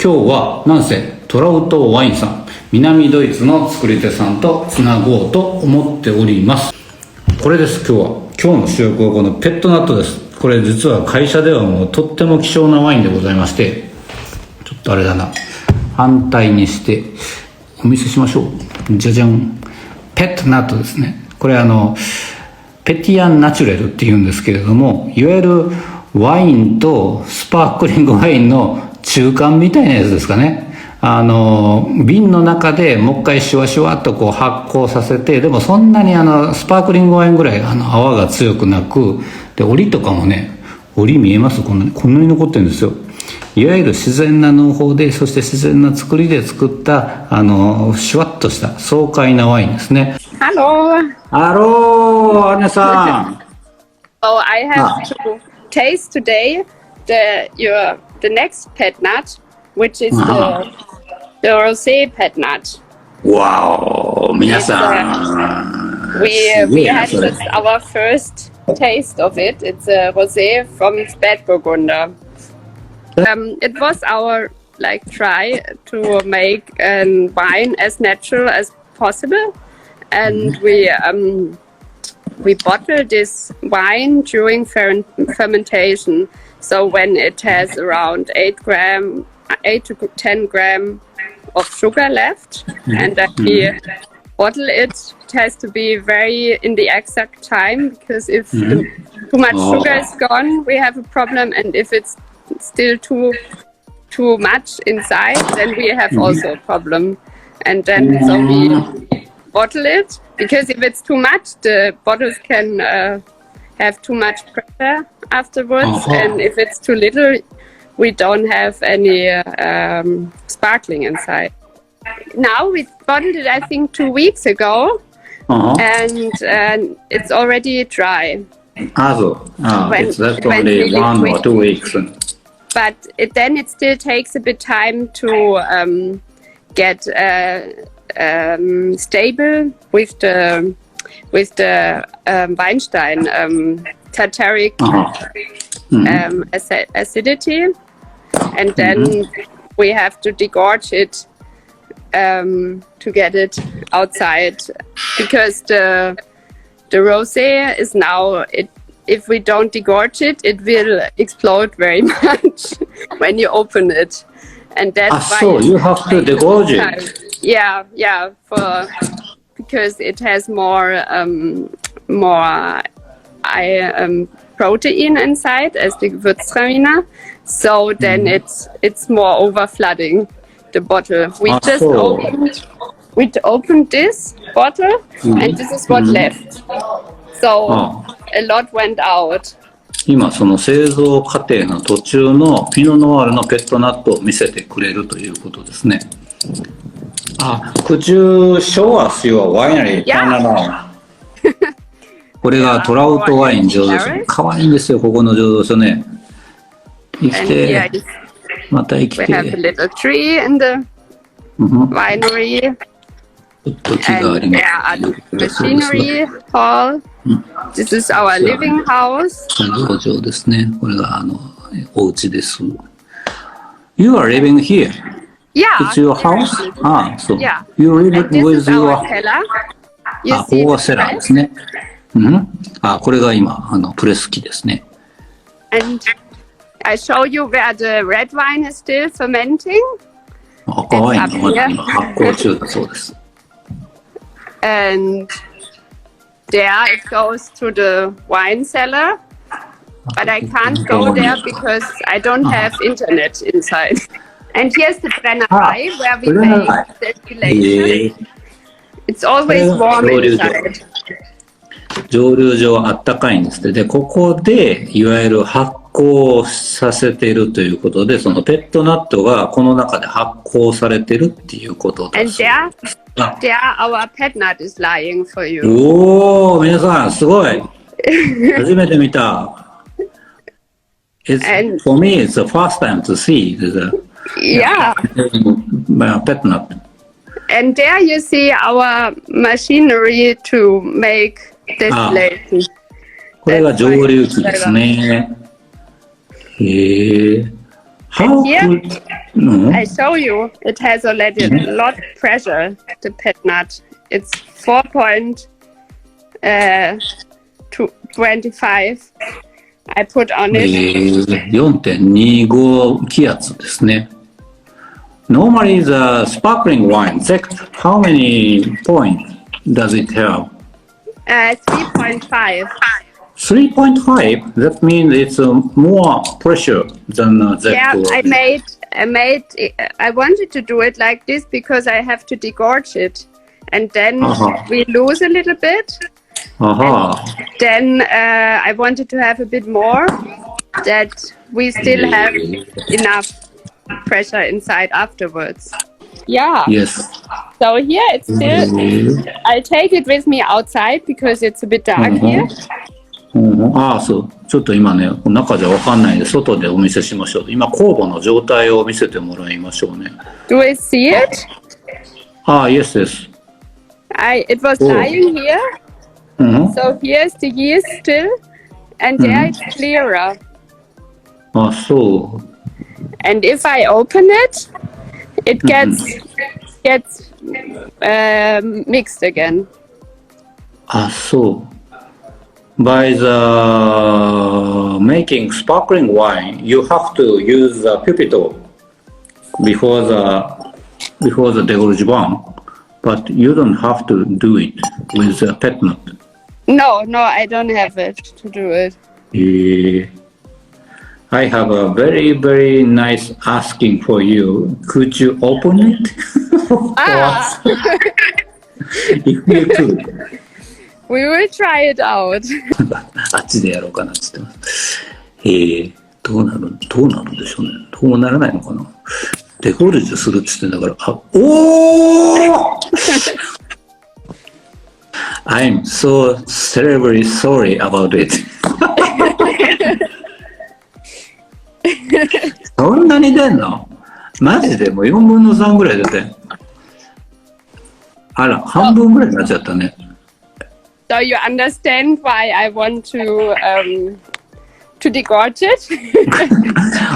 今日はなんせトラウトワインさん、南ドイツの作り手さんとつなごうと思っております。これです。今日の主役はこのペットナットです。これ実は会社ではもうとっても希少なワインでございまして、ちょっとあれだな、反対にしてお見せしましょう。じゃじゃん。ペットナットですね。これペティアンナチュレルっていうんですけれども、いわゆるワインとスパークリングワインの中間みたいなやつですかね。瓶の中でもう一回シュワシュワっとこう発酵させて、でもそんなにスパークリングワインぐらい泡が強くなく、で折りとかもね、折り見えます？こんなに残ってるんですよ。いわゆる自然な農法で、そして自然な作りで作ったシュワッとした爽快なワインですね。ハロー。ハロー、アネさん。So I have to taste today the next pet nut, which is the rosé pet nut. Wow, 皆さん。We had this our first taste of it. It's a rosé from Spätburgunder. It was our try to make a wine as natural as possible, and we bottled this wine during fermentation. So when it has around 8 to 10 gram of sugar left, and then we bottle it. It has to be very in the exact time, because if too much sugar is gone, we have a problem, and if it's still too much inside, then we have also a problem. And then so we bottle it, because if it's too much, the bottles can have too much pressure afterwards, and if it's too little, we don't have any sparkling inside. Now we bottled it, I think, 2 weeks ago, and it's already dry. It's left only 1 or 2 weeks. But then it still takes a bit time to get stable with the Weinstein tartaric acidity, and then we have to degorge it to get it outside, because the rosé is now if we don't degorge it, it will explode very much when you open it, and that's why. So you have to degorge it. Yeah, because it has more protein inside as the Gewürztraminer, so then it's more over flooding the bottle. We opened this bottle, and this is what left. So a lot went out. 今その製造過程の途中のピノノワールのペットナットを見せてくれるということですね。Could you show us your winery turnaround? これがトラウトワイン醸造所。かわいいんですよ、ここの醸造所ね。生きて、また生きて。We have a little tree in the winery. ちょっと木があります。Machinery hall. This is our living house. 醸造所ですね。これがお家です。You are living here? Yeah. It's your house? So you live with your... ここがセラーですね。これが今プレス機ですね。And I show you where the red wine is still fermenting. 赤ワインがまだ今発酵中だそうです。And there it goes to the wine cellar, but I can't go there because I don't have internet inside. And here's the Brennerei where we make distillation. It's always warm inside. 蒸留所はあったかいんですって。で、ここでいわゆる発酵させているということで、そのペットナットがこの中で発酵されてるっていうことだそうです。There our pet nut is lying for you. おー、皆さんすごい。初めて見た。For me, it's the first time to see the pet nut. And there you see our machinery to make distillation. これが蒸留機ですね。へえ。No. I show you. It has already a lot of pressure, the pet nut. It's 4.25. I put on it. 4.25 気圧ですね。Normally the sparkling wine, how many points does it have? 3.5. 3.5? That means it's more pressure than that. Yeah, I wanted to do it like this because I have to degorge it. And then we lose a little bit. And then I wanted to have a bit more, that we still have enough pressure inside afterwards. Yeah. Yes. So here it's still, I take it with me outside because it's a bit dark here. そう。ちょっと今ね、中じゃわかんないんで、外でお見せしましょう。今、酵母の状態を見せてもらいましょうね。Do we see it? Yes, yes. It was lying here. So here's the yeast still, and there it's clearer. So. And if I open it, it gets mixed again. So. By the making sparkling wine, you have to use the pipetto before the degorge one, but you don't have to do it with the pet nut. No, I don't have it to do it. I have a very, very nice asking for you. Could you open it? If you could. We will try it out. あっちでやろうかなって言ってます。どうなるんでしょうね。どうならないのかな。デゴルジュするって言ってんだから、I'm so terribly sorry about it. そんなに出んの？マジでもう4分の3ぐらい出て。あら、半分ぐらいになっちゃったね。So you understand why I want to degorge it?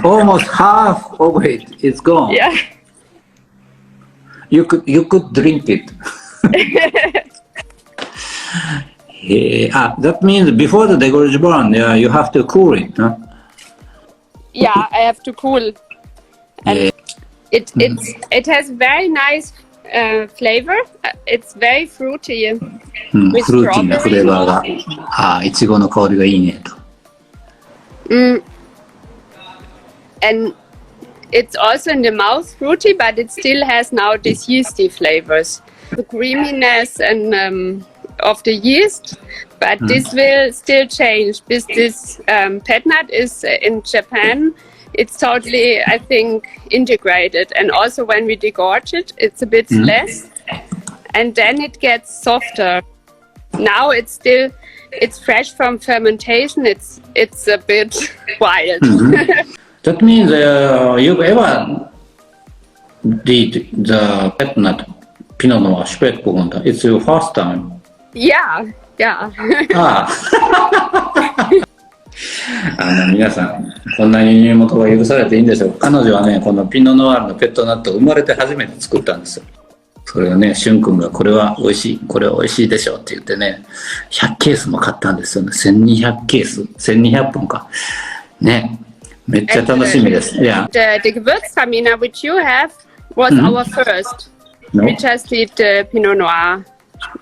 Almost half of it is gone. Yeah. You could drink it. That means before the degorge burn, you have to cool it, huh? Yeah, I have to cool. And it has very nice flavor. It's very fruity. フルーティーなフレーバーが、いちごの香りがいいねと。And it's also in the mouth fruity, but it still has now these yeasty flavors. The creaminess and of the yeast, but this will still change. This pet nut is in Japan. It's totally, I think, integrated. And also when we degorge it, it's a bit less. And then it gets softer. Now it's fresh from fermentation. It's a bit wild. That means you've ever did the pet nut Pinot Noir Spätburgunder. It's your first time. Yeah. 皆さん、こんな輸入元が許されていいんでしょうか。彼女はね、このピノノワールのペットナットを生まれて初めて作ったんですよ。それをね、しゅんくんがこれは美味しい、これは美味しいでしょうって言ってね、100ケースも買ったんですよね。1200ケース、1200本か。ね、めっちゃ楽しみです。Yeah. The Gewürztraminer which you have was our first. No? We just did the Pinot Noir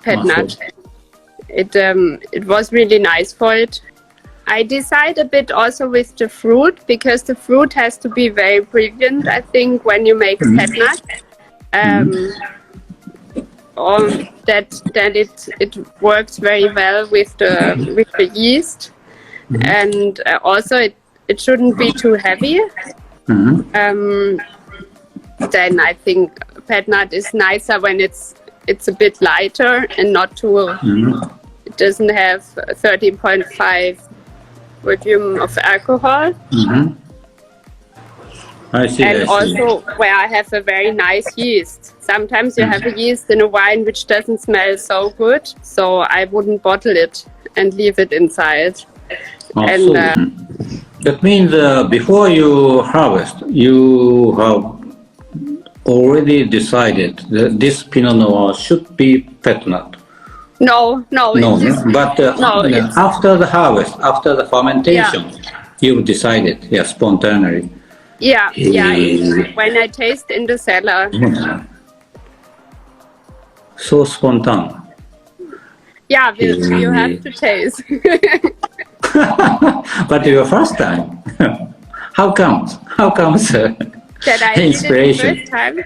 pet nut. It was really nice for it. I decide a bit also with the fruit because the fruit has to be very brilliant, I think, when you make a pet nut. Or that it works very well with the yeast, and also it shouldn't be too heavy. Then I think pet nut is nicer when it's a bit lighter and not too. It doesn't have 13.5 volume of alcohol. I see. And also where I have a very nice yeast. Sometimes you have a yeast in a wine which doesn't smell so good, so I wouldn't bottle it and leave it inside. That means before you harvest, you have already decided that this Pinot Noir should be Pet Nat? No, But after the harvest, after the fermentation, you decided, spontaneously. Yeah, when I taste in the cellar. So spontaneous. Yeah, you have to taste. But your first time, how comes That I did it the first time.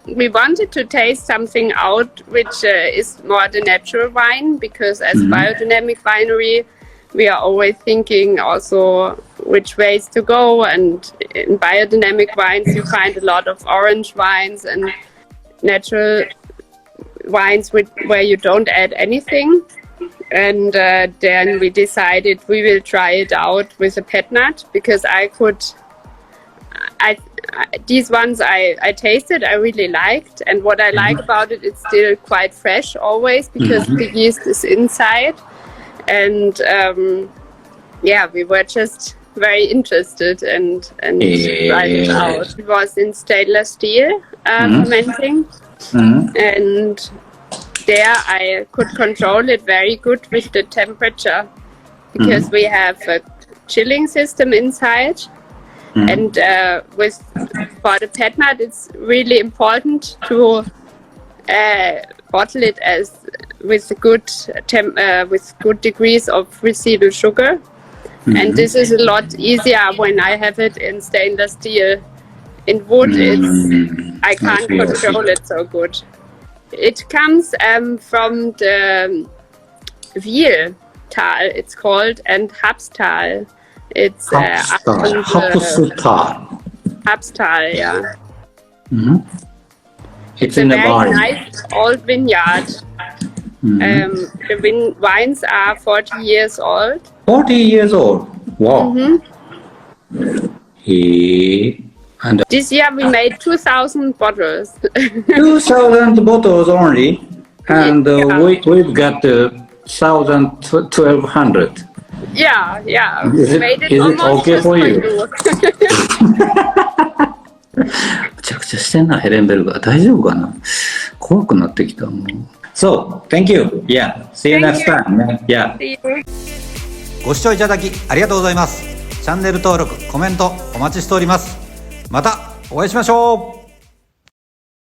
We wanted to taste something out which is more the natural wine, because as biodynamic winery, we are always thinking also which ways to go. And in biodynamic wines, you find a lot of orange wines and natural wines where you don't add anything. And then we decided we will try it out with a pet nut, because these ones I tasted, I really liked. And what I like about it, it's still quite fresh always, because the yeast is inside. And we were just very interested and tried it out. It was in stainless steel fermenting. And there I could control it very good with the temperature, because we have a chilling system inside. And for the pet nut, it's really important to bottle it with good degrees of residual sugar. And this is a lot easier when I have it in stainless steel. In wood, I can't control it so good. It comes from the Wiel-Tal, it's called, and Habstal. It's Habstal, yeah. It's a very nice old vineyard. The wines are 40 years old. 40 years old? Wow. And this year we made 2,000 bottles. 2,000 bottles only, and we've got 1,200. Yeah. Is it okay for you? むちゃくちゃしてんな、ヘレンベルガー。大丈夫かな？怖くなってきた、もう。So, thank you. Yeah. See you next time. Yeah. See you. ご視聴いただきありがとうございます。チャンネル登録、コメントお待ちしております。またお会いしましょう。